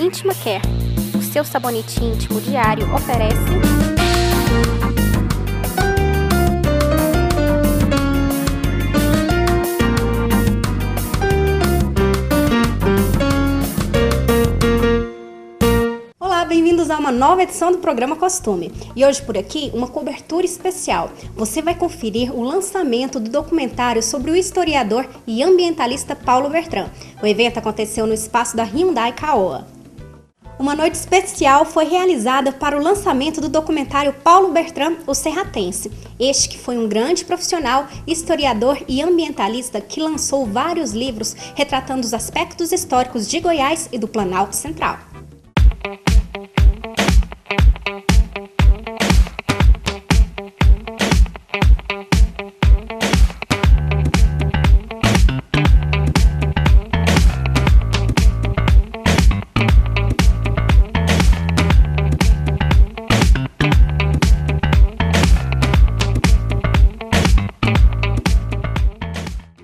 Íntima Care, o seu sabonete íntimo diário, oferece... Olá, bem-vindos a uma nova edição do programa Costume. E hoje por aqui, uma cobertura especial. Você vai conferir o lançamento do documentário sobre o historiador e ambientalista Paulo Bertrand. O evento aconteceu no espaço da Hyundai Caoa. Uma noite especial foi realizada para o lançamento do documentário Paulo Bertrand, o Serratense. Este que foi um grande profissional, historiador e ambientalista que lançou vários livros retratando os aspectos históricos de Goiás e do Planalto Central.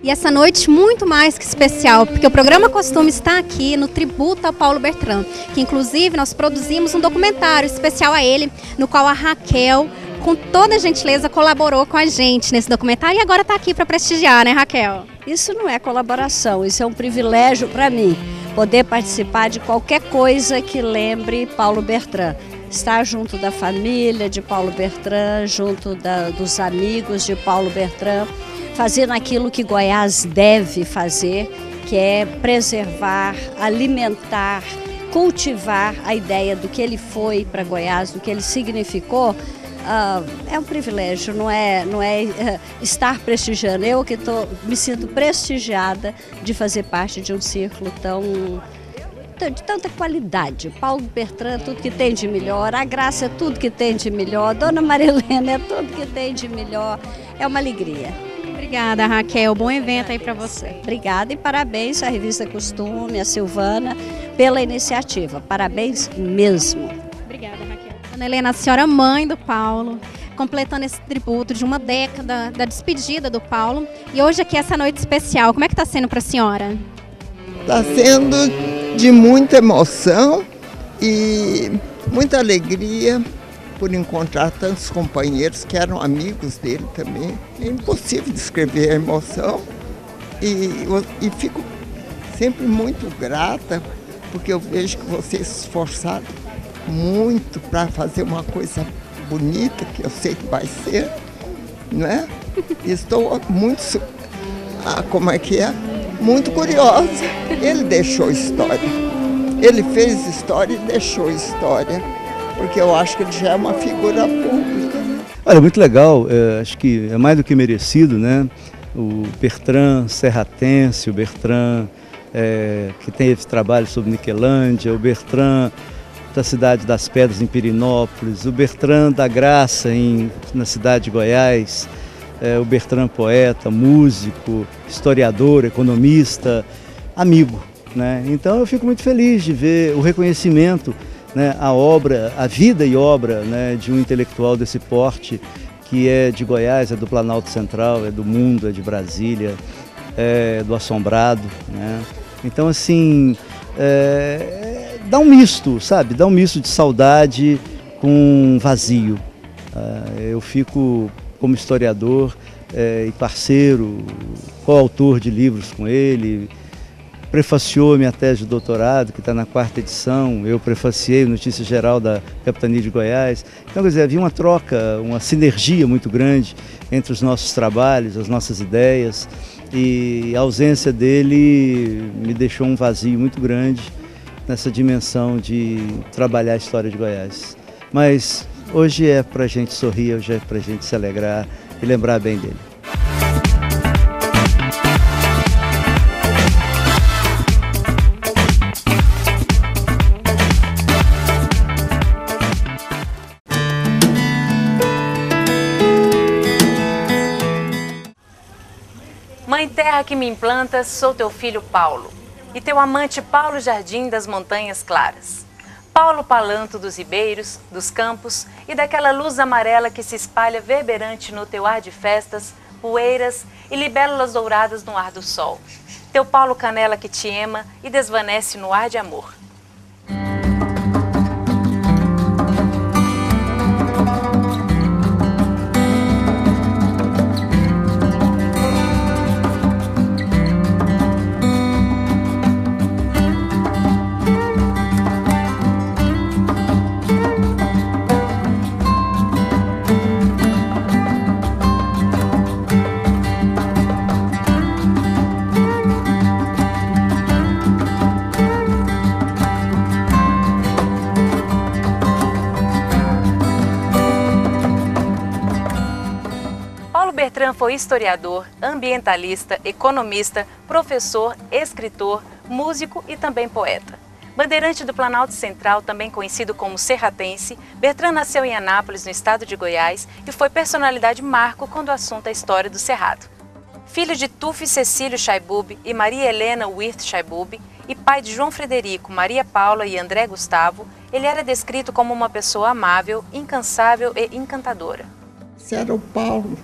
E essa noite muito mais que especial, porque o programa Costume está aqui no tributo a Paulo Bertrand, que inclusive nós produzimos um documentário especial a ele, no qual a Raquel, com toda a gentileza, colaborou com a gente nesse documentário e agora está aqui para prestigiar, né, Raquel? Isso não é colaboração, isso é um privilégio para mim, poder participar de qualquer coisa que lembre Paulo Bertrand. Estar junto da família de Paulo Bertrand, junto dos amigos de Paulo Bertrand, fazendo aquilo que Goiás deve fazer, que é preservar, alimentar, cultivar a ideia do que ele foi para Goiás, do que ele significou. É um privilégio, não é estar prestigiando. Eu que me sinto prestigiada de fazer parte de um círculo de tanta qualidade. Paulo Bertrand, tudo que tem de melhor, a Graça é tudo que tem de melhor, Dona Marilena é tudo que tem de melhor. É uma alegria. Obrigada, Raquel. Bom evento aí para você. Obrigada e parabéns à Revista Costume, à Silvana, pela iniciativa. Parabéns mesmo. Obrigada, Raquel. Dona Helena, a senhora mãe do Paulo, completando esse tributo de uma década da despedida do Paulo. E hoje aqui essa noite especial, como é que está sendo para a senhora? Está sendo de muita emoção e muita alegria por encontrar tantos companheiros que eram amigos dele também. É impossível descrever a emoção e fico sempre muito grata, porque eu vejo que vocês se esforçaram muito para fazer uma coisa bonita, que eu sei que vai ser, não é? Estou muito, muito curiosa. Ele deixou história, ele fez história e deixou história, porque eu acho que ele já é uma figura pública. Olha, muito legal, acho que é mais do que merecido, né? O Bertrand Serratense, o Bertrand que teve trabalho sobre Niquelândia, o Bertrand da cidade das Pedras em Pirinópolis, o Bertrand da Graça na cidade de Goiás, o Bertrand poeta, músico, historiador, economista, amigo, né? Então eu fico muito feliz de ver o reconhecimento, né, a obra, a vida e obra, né, de um intelectual desse porte, que é de Goiás, é do Planalto Central, é do mundo, é de Brasília, é do Assombrado, né? Então, assim, dá um misto, sabe? Dá um misto de saudade com vazio. Eu fico, como historiador e parceiro, coautor de livros com ele, prefaciou minha tese de doutorado, que está na 4ª edição, eu prefaciei o Notícia Geral da Capitania de Goiás. Então, quer dizer, havia uma troca, uma sinergia muito grande entre os nossos trabalhos, as nossas ideias, e a ausência dele me deixou um vazio muito grande nessa dimensão de trabalhar a história de Goiás. Mas hoje é para a gente sorrir, hoje é para a gente se alegrar e lembrar bem dele. Mãe terra que me implantas, sou teu filho Paulo, e teu amante Paulo Jardim das Montanhas Claras. Paulo Palanto dos ribeiros, dos campos e daquela luz amarela que se espalha verberante no teu ar de festas, poeiras e libélulas douradas no ar do sol. Teu Paulo Canela que te ema e desvanece no ar de amor. Bertrand foi historiador, ambientalista, economista, professor, escritor, músico e também poeta. Bandeirante do Planalto Central, também conhecido como serratense, Bertrand nasceu em Anápolis, no estado de Goiás, e foi personalidade marco quando o assunto é a história do Cerrado. Filho de Tufo Cecílio Chaibub e Maria Helena Wirth Chaibub, e pai de João Frederico, Maria Paula e André Gustavo, ele era descrito como uma pessoa amável, incansável e encantadora. Esse era o Paulo.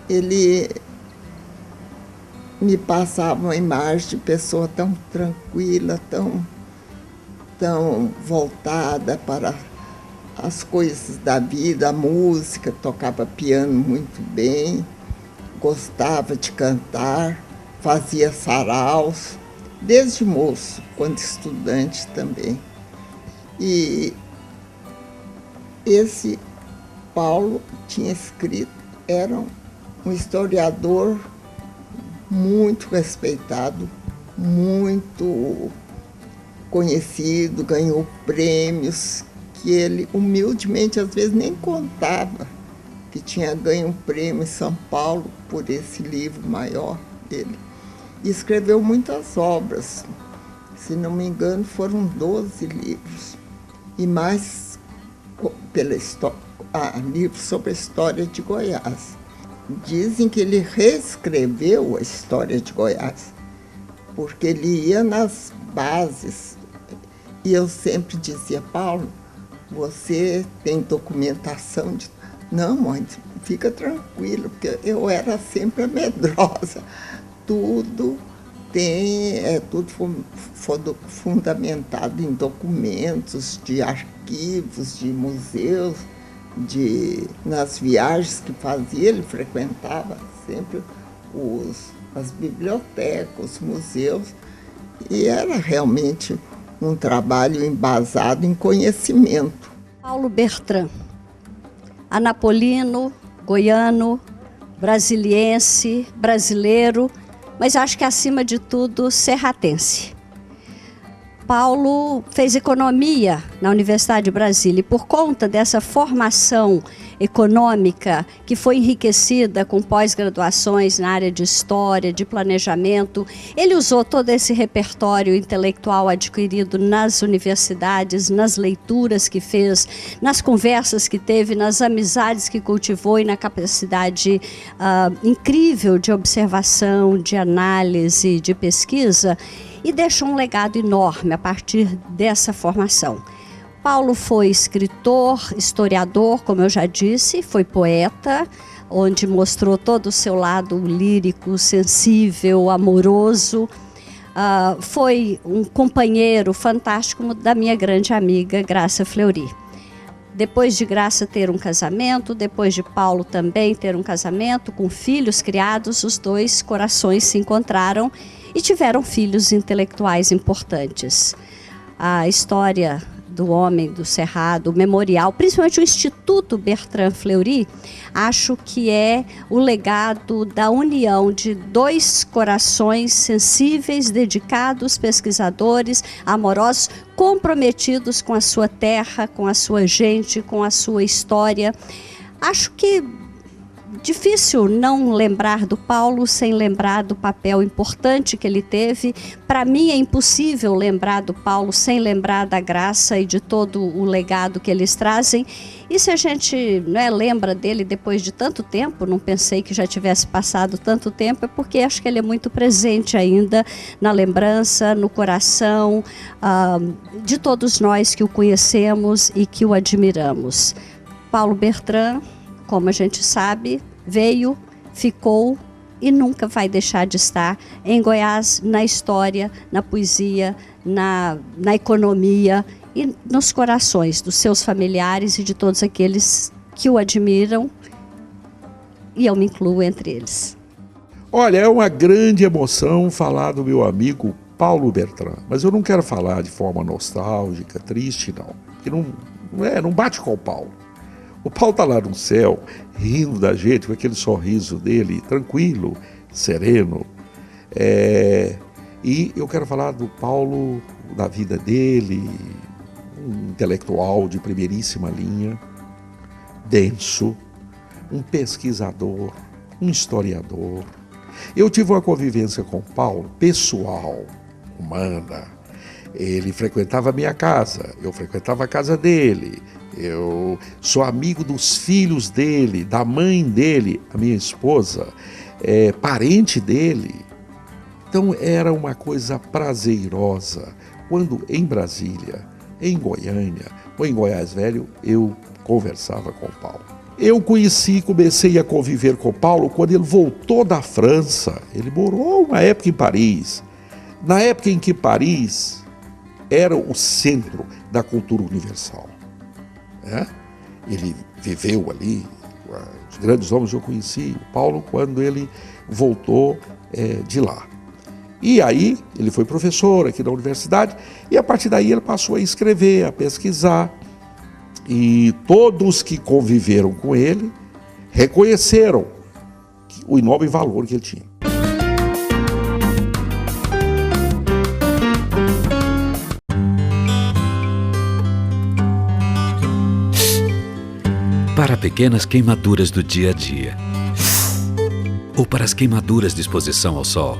Ele me passava uma imagem de pessoa tão tranquila, tão voltada para as coisas da vida, a música, tocava piano muito bem, gostava de cantar, fazia saraus, desde moço, quando estudante também. E esse Paulo tinha escrito, era um historiador muito respeitado, muito conhecido, ganhou prêmios, que ele humildemente às vezes nem contava que tinha ganho um prêmio em São Paulo por esse livro maior dele. E escreveu muitas obras, se não me engano foram 12 livros, e mais livros sobre a história de Goiás. Dizem que ele reescreveu a história de Goiás, porque ele ia nas bases. E eu sempre dizia, Paulo, você tem documentação de... Não, mãe, fica tranquilo, porque eu era sempre a medrosa. Tudo fundamentado em documentos de arquivos, de museus, nas viagens que fazia, ele frequentava sempre as bibliotecas, os museus, e era realmente um trabalho embasado em conhecimento. Paulo Bertrand, anapolino, goiano, brasiliense, brasileiro, mas acho que acima de tudo serratense. Paulo fez economia na Universidade de Brasília e por conta dessa formação econômica que foi enriquecida com pós-graduações na área de história, de planejamento, ele usou todo esse repertório intelectual adquirido nas universidades, nas leituras que fez, nas conversas que teve, nas amizades que cultivou e na capacidade incrível de observação, de análise, de pesquisa, e deixou um legado enorme a partir dessa formação. Paulo foi escritor, historiador, como eu já disse, foi poeta, onde mostrou todo o seu lado lírico, sensível, amoroso. Foi um companheiro fantástico da minha grande amiga Graça Fleury. Depois de Graça ter um casamento, depois de Paulo também ter um casamento, com filhos criados, os dois corações se encontraram e tiveram filhos intelectuais importantes. A história do homem do Cerrado, o memorial, principalmente o Instituto Bertrand Fleury, acho que é o legado da união de dois corações sensíveis, dedicados, pesquisadores, amorosos, comprometidos com a sua terra, com a sua gente, com a sua história. Acho que difícil não lembrar do Paulo sem lembrar do papel importante que ele teve. Para mim é impossível lembrar do Paulo sem lembrar da Graça e de todo o legado que eles trazem. E se a gente lembra dele depois de tanto tempo, não pensei que já tivesse passado tanto tempo, é porque acho que ele é muito presente ainda na lembrança, no coração de todos nós que o conhecemos e que o admiramos. Paulo Bertrand, como a gente sabe, veio, ficou e nunca vai deixar de estar em Goiás, na história, na poesia, na economia e nos corações dos seus familiares e de todos aqueles que o admiram, e eu me incluo entre eles. Olha, é uma grande emoção falar do meu amigo Paulo Bertrand, mas eu não quero falar de forma nostálgica, triste, não, porque não bate com o Paulo. O Paulo está lá no céu, rindo da gente, com aquele sorriso dele, tranquilo, sereno. E eu quero falar do Paulo, da vida dele, um intelectual de primeiríssima linha, denso, um pesquisador um historiador. Eu tive uma convivência com Paulo, pessoal, humana. Ele frequentava a minha casa, eu frequentava a casa dele. Eu sou amigo dos filhos dele, da mãe dele, a minha esposa, parente dele. Então era uma coisa prazerosa. Quando em Brasília, em Goiânia ou em Goiás Velho, eu conversava com o Paulo. Eu comecei a conviver com o Paulo quando ele voltou da França. Ele morou uma época em Paris. Na época em que Paris era o centro da cultura universal. Ele viveu ali, os grandes homens eu conheci, o Paulo, quando ele voltou de lá. E aí ele foi professor aqui na universidade e a partir daí ele passou a escrever, a pesquisar. E todos que conviveram com ele reconheceram o enorme valor que ele tinha. Para pequenas queimaduras do dia a dia, ou para as queimaduras de exposição ao sol,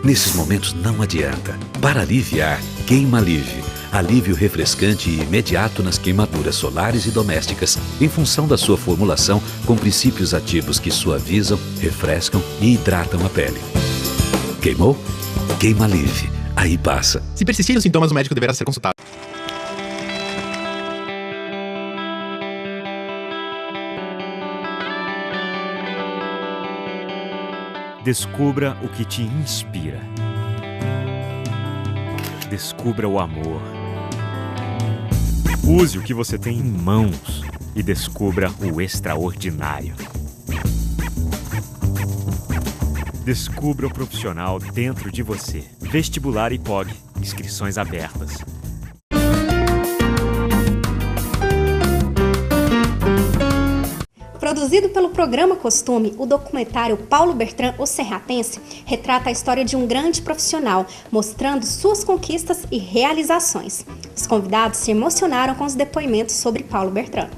nesses momentos não adianta. Para aliviar, Queima Alive. Alívio refrescante e imediato nas queimaduras solares e domésticas, em função da sua formulação com princípios ativos que suavizam, refrescam e hidratam a pele. Queimou? Queima Alive. Aí passa. Se persistirem os sintomas, o médico deverá ser consultado. Descubra o que te inspira. Descubra o amor. Use o que você tem em mãos e descubra o extraordinário. Descubra o profissional dentro de você. Vestibular IPOG. Inscrições abertas. Produzido pelo Programa Costume, o documentário Paulo Bertrand, o Serratense, retrata a história de um grande profissional, mostrando suas conquistas e realizações. Os convidados se emocionaram com os depoimentos sobre Paulo Bertrand.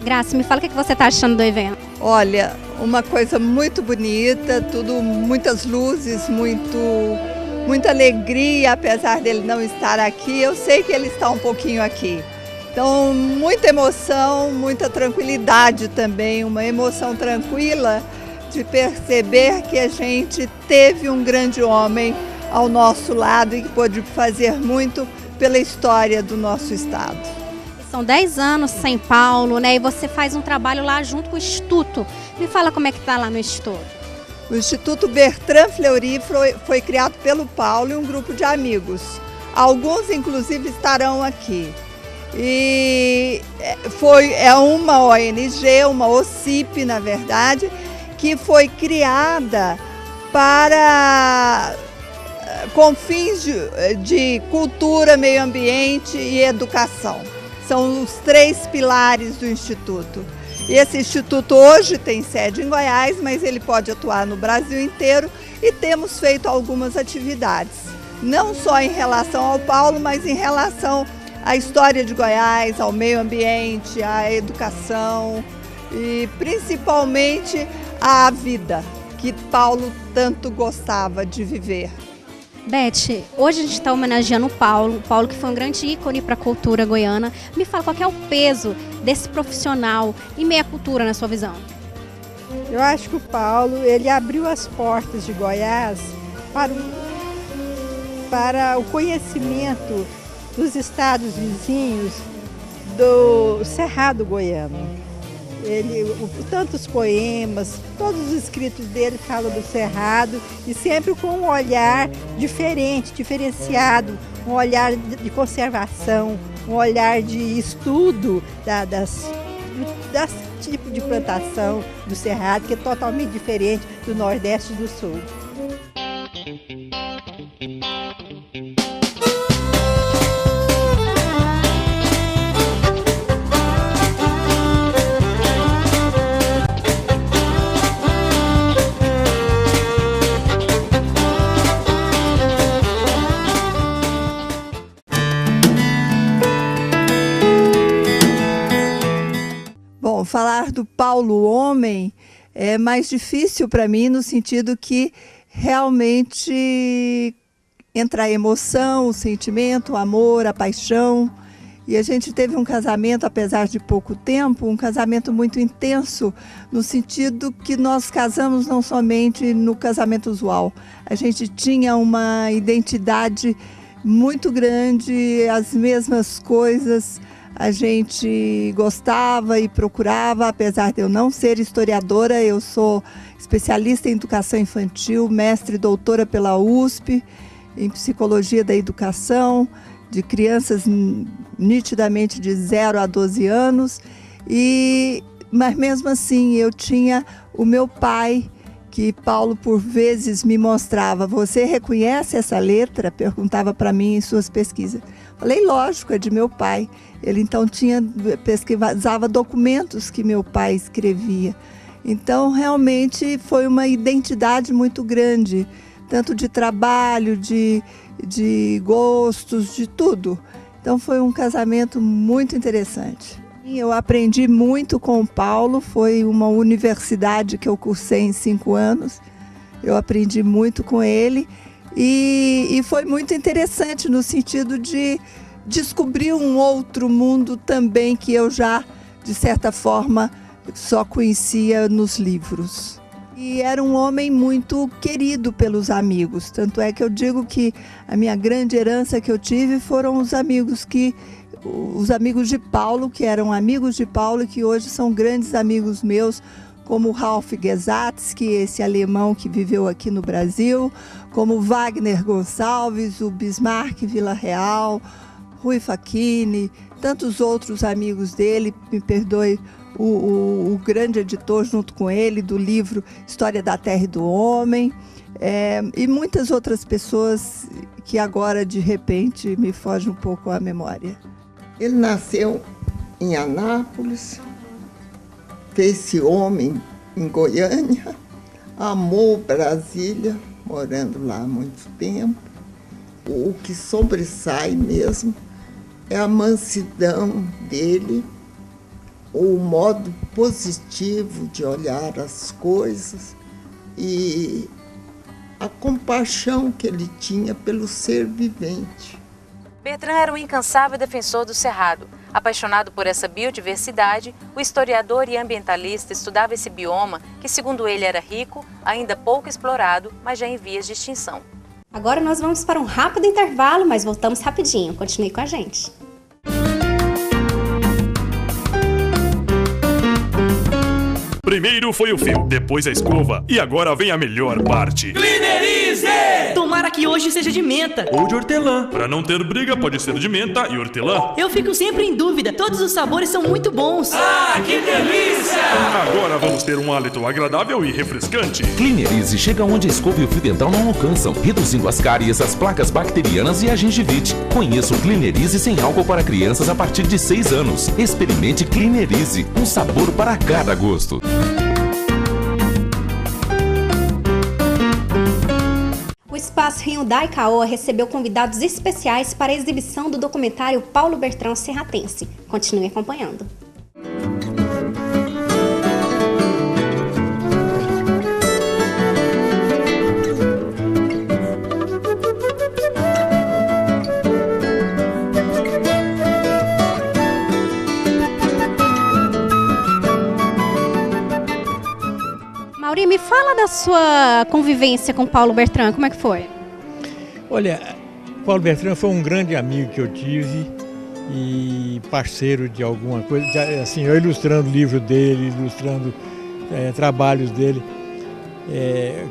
Graça, me fala o que você está achando do evento. Olha, uma coisa muito bonita, tudo, muitas luzes, muita alegria, apesar dele não estar aqui. Eu sei que ele está um pouquinho aqui. Então, muita emoção, muita tranquilidade também, uma emoção tranquila de perceber que a gente teve um grande homem ao nosso lado e que pôde fazer muito pela história do nosso estado. São 10 anos sem Paulo, né? E você faz um trabalho lá junto com o Instituto. Me fala como é que está lá no Instituto. O Instituto Bertrand Fleury foi criado pelo Paulo e um grupo de amigos. Alguns, inclusive, estarão aqui. E é uma ONG, uma OCIP, na verdade, que foi criada com fins de cultura, meio ambiente e educação. São os 3 pilares do Instituto. E esse Instituto hoje tem sede em Goiás, mas ele pode atuar no Brasil inteiro e temos feito algumas atividades. Não só em relação ao Paulo, mas em relação à história de Goiás, ao meio ambiente, à educação e principalmente à vida, que Paulo tanto gostava de viver. Beth, hoje a gente está homenageando o Paulo que foi um grande ícone para a cultura goiana. Me fala qual que é o peso desse profissional em meio à cultura, na sua visão? Eu acho que o Paulo, ele abriu as portas de Goiás para o conhecimento dos estados vizinhos do Cerrado Goiano. Tantos poemas, todos os escritos dele falam do Cerrado e sempre com um olhar diferenciado, um olhar de conservação, um olhar de estudo das tipos de plantação do Cerrado, que é totalmente diferente do Nordeste e do Sul. Bom, falar do Paulo homem é mais difícil para mim no sentido que realmente entra a emoção, o sentimento, o amor, a paixão. E a gente teve um casamento, apesar de pouco tempo, um casamento muito intenso, no sentido que nós casamos não somente no casamento usual. A gente tinha uma identidade muito grande, as mesmas coisas a gente gostava e procurava, apesar de eu não ser historiadora, eu sou especialista em educação infantil, mestre e doutora pela USP, em psicologia da educação, de crianças nitidamente de 0 a 12 anos, mas mesmo assim eu tinha o meu pai, que Paulo por vezes me mostrava, você reconhece essa letra? Perguntava para mim em suas pesquisas. Falei, lógico, é de meu pai. Ele então pesquisava documentos que meu pai escrevia. Então realmente foi uma identidade muito grande, tanto de trabalho, de gostos, de tudo. Então foi um casamento muito interessante. Eu aprendi muito com o Paulo, foi uma universidade que eu cursei em 5 anos. Eu aprendi muito com ele e foi muito interessante no sentido de descobrir um outro mundo também que eu já, de certa forma, só conhecia nos livros. E era um homem muito querido pelos amigos, tanto é que eu digo que a minha grande herança que eu tive foram os amigos de Paulo, que eram amigos de Paulo e que hoje são grandes amigos meus, como Ralph Gesatzky, esse alemão que viveu aqui no Brasil, como Wagner Gonçalves, o Bismarck Villarreal, Rui Facchini, tantos outros amigos dele, me perdoe, o grande editor junto com ele do livro História da Terra e do Homem, e muitas outras pessoas que agora de repente me foge um pouco à memória. Ele nasceu em Anápolis, fez-se homem em Goiânia, amou Brasília, morando lá há muito tempo. O que sobressai mesmo é a mansidão dele, o modo positivo de olhar as coisas e a compaixão que ele tinha pelo ser vivente. Bertrand era um incansável defensor do Cerrado. Apaixonado por essa biodiversidade, o historiador e ambientalista estudava esse bioma que, segundo ele, era rico, ainda pouco explorado, mas já em vias de extinção. Agora nós vamos para um rápido intervalo, mas voltamos rapidinho. Continue com a gente. Primeiro foi o fio, depois a escova e agora vem a melhor parte. Cleanerize! Tomara que hoje seja de menta. Ou de hortelã. Pra não ter briga, pode ser de menta e hortelã. Eu fico sempre em dúvida, todos os sabores são muito bons. Ah, que delícia! Agora vamos ter um hálito agradável e refrescante. Cleanerize chega onde a escova e o fio dental não alcançam, reduzindo as cáries, as placas bacterianas e a gengivite. Conheça o Cleanerize sem álcool para crianças a partir de 6 anos. Experimente Cleanerize, um sabor para cada gosto. O Espaço Hyundai Caoa recebeu convidados especiais para a exibição do documentário Paulo Bertrand Serratense. Continue acompanhando. Mauri, me fala da sua convivência com Paulo Bertrand, como é que foi? Olha, Paulo Bertrand foi um grande amigo que eu tive e parceiro de alguma coisa, assim, eu ilustrando o livro dele, ilustrando trabalhos dele.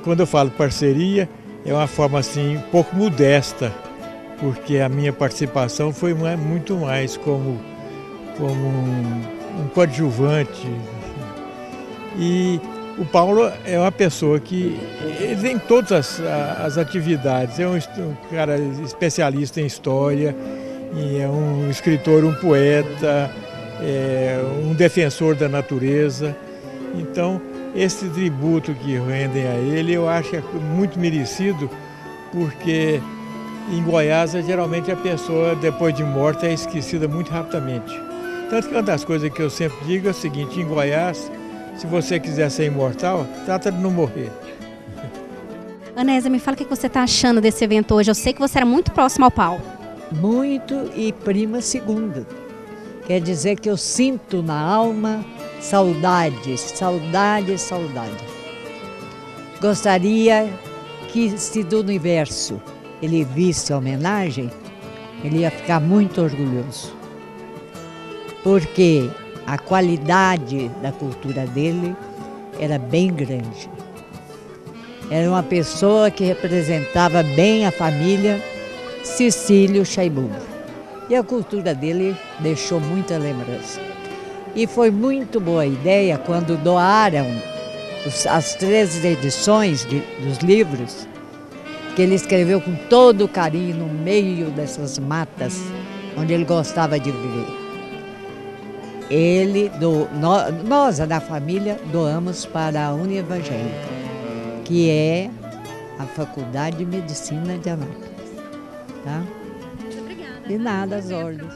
Quando eu falo parceria, é uma forma assim, um pouco modesta, porque a minha participação foi muito mais como um coadjuvante. E o Paulo é uma pessoa que ele tem todas as atividades, é um cara especialista em história, e é um escritor, um poeta, um defensor da natureza. Então, esse tributo que rendem a ele, eu acho que é muito merecido, porque em Goiás, geralmente a pessoa, depois de morta, é esquecida muito rapidamente. Tanto que uma das coisas que eu sempre digo é o seguinte, em Goiás, se você quiser ser imortal, trata de não morrer. Anésia, me fala o que você está achando desse evento hoje. Eu sei que você era muito próximo ao Paulo. Muito e prima segunda. Quer dizer que eu sinto na alma saudade, saudade, saudade. Gostaria que, se do universo ele visse a homenagem, ele ia ficar muito orgulhoso. Porque a qualidade da cultura dele era bem grande. Era uma pessoa que representava bem a família Cecílio Chaibub. E a cultura dele deixou muita lembrança. E foi muito boa a ideia quando doaram as 3 edições dos livros, que ele escreveu com todo carinho no meio dessas matas, onde ele gostava de viver. Nós, da família, doamos para a Univangélica, que é a Faculdade de Medicina de Anápolis. Tá? Muito obrigada. De nada, às ordens.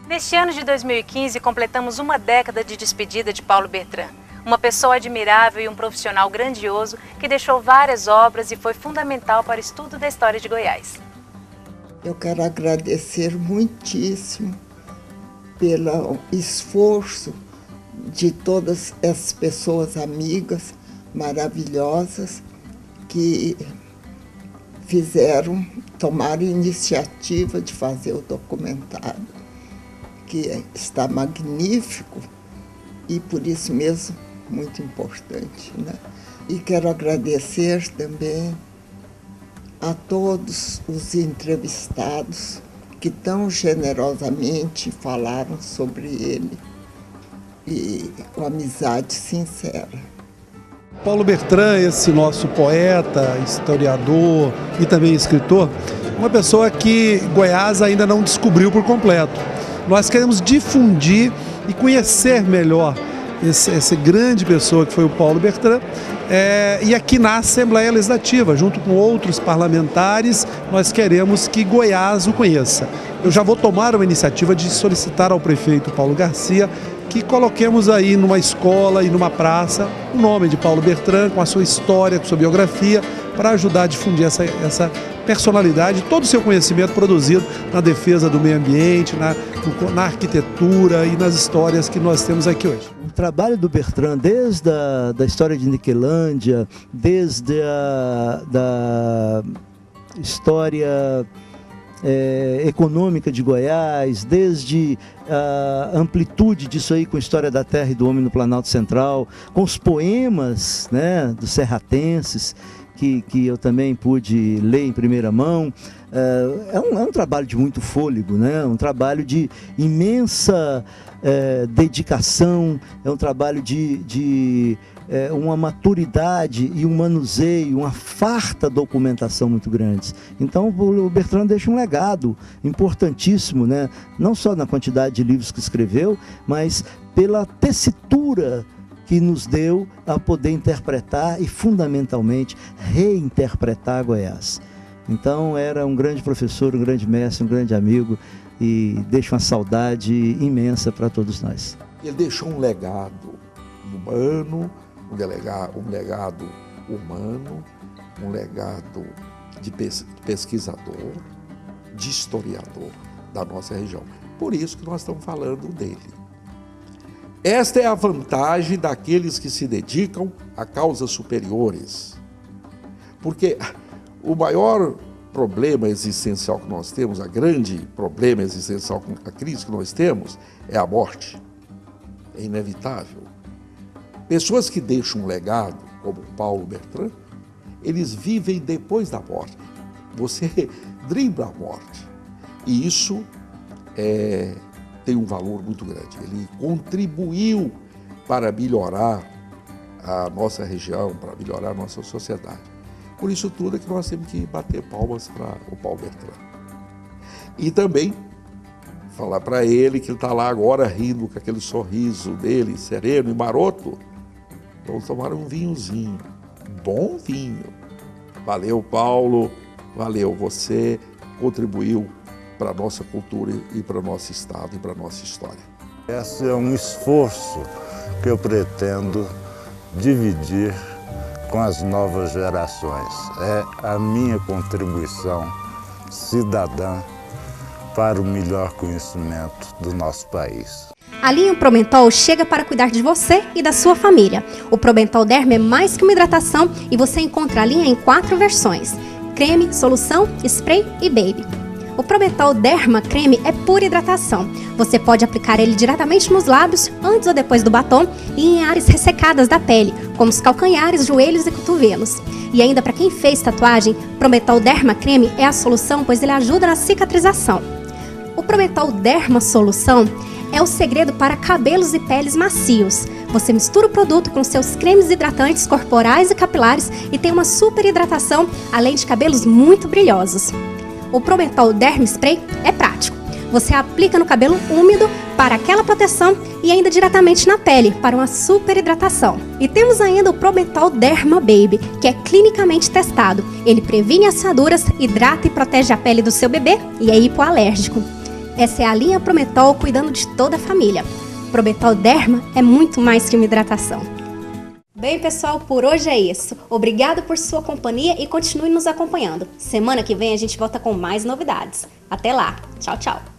Neste ano de 2015, completamos uma década de despedida de Paulo Bertrand, uma pessoa admirável e um profissional grandioso que deixou várias obras e foi fundamental para o estudo da história de Goiás. Eu quero agradecer muitíssimo pelo esforço de todas essas pessoas amigas maravilhosas que tomaram iniciativa de fazer o documentário, que está magnífico e por isso mesmo muito importante, né? E quero agradecer também a todos os entrevistados que tão generosamente falaram sobre ele e com amizade sincera. Paulo Bertrand, esse nosso poeta, historiador e também escritor, uma pessoa que Goiás ainda não descobriu por completo. Nós queremos difundir e conhecer melhor essa grande pessoa que foi o Paulo Bertrand, e aqui na Assembleia Legislativa, junto com outros parlamentares, nós queremos que Goiás o conheça. Eu já vou tomar uma iniciativa de solicitar ao prefeito Paulo Garcia que coloquemos aí numa escola e numa praça o nome de Paulo Bertrand, com a sua história, com sua biografia, para ajudar a difundir essa personalidade, todo o seu conhecimento produzido na defesa do meio ambiente, na arquitetura e nas histórias que nós temos aqui hoje. O trabalho do Bertrand, desde a história de Niquelândia, desde da história econômica de Goiás, desde a amplitude disso aí com a história da terra e do homem no Planalto Central, com os poemas, né, dos serratenses, que eu também pude ler em primeira mão. É um trabalho de muito fôlego, né? Um trabalho de imensa dedicação, é um trabalho de uma maturidade e um manuseio, uma farta documentação muito grandes. Então o Bertrand deixa um legado importantíssimo, né? Não só na quantidade de livros que escreveu, mas pela tessitura que nos deu a poder interpretar e, fundamentalmente, reinterpretar Goiás. Então, era um grande professor, um grande mestre, um grande amigo e deixa uma saudade imensa para todos nós. Ele deixou um legado humano, um legado humano, um legado de pesquisador, de historiador da nossa região. Por isso que nós estamos falando dele. Esta é a vantagem daqueles que se dedicam a causas superiores. Porque o maior problema existencial que nós temos, a grande problema existencial, a crise que nós temos, é a morte. É inevitável. Pessoas que deixam um legado, como Paulo Bertrand, eles vivem depois da morte. Você dribla a morte. E isso tem um valor muito grande. Ele contribuiu para melhorar a nossa região, para melhorar a nossa sociedade. Por isso tudo é que nós temos que bater palmas para o Paulo Bertrand. E também falar para ele que ele está lá agora rindo com aquele sorriso dele, sereno e maroto. Vamos tomar um vinhozinho, bom vinho. Valeu, Paulo, valeu, você contribuiu para a nossa cultura e para o nosso estado e para a nossa história. Esse é um esforço que eu pretendo dividir com as novas gerações. É a minha contribuição cidadã para o melhor conhecimento do nosso país. A linha Promentol chega para cuidar de você e da sua família. O Promentol Derma é mais que uma hidratação e você encontra a linha em 4 versões: creme, solução, spray e baby. O Promentol Derma Creme é pura hidratação. Você pode aplicar ele diretamente nos lábios, antes ou depois do batom, e em áreas ressecadas da pele, como os calcanhares, joelhos e cotovelos. E ainda para quem fez tatuagem, Promentol Derma Creme é a solução, pois ele ajuda na cicatrização. O Promentol Derma Solução é o segredo para cabelos e peles macios. Você mistura o produto com seus cremes hidratantes corporais e capilares e tem uma super hidratação, além de cabelos muito brilhosos. O Promentol Derma Spray é prático. Você aplica no cabelo úmido para aquela proteção e ainda diretamente na pele para uma super hidratação. E temos ainda o Promentol Derma Baby, que é clinicamente testado. Ele previne assaduras, hidrata e protege a pele do seu bebê e é hipoalérgico. Essa é a linha Promentol cuidando de toda a família. Promentol Derma é muito mais que uma hidratação. Bem, pessoal, por hoje é isso. Obrigado por sua companhia e continue nos acompanhando. Semana que vem a gente volta com mais novidades. Até lá. Tchau, tchau.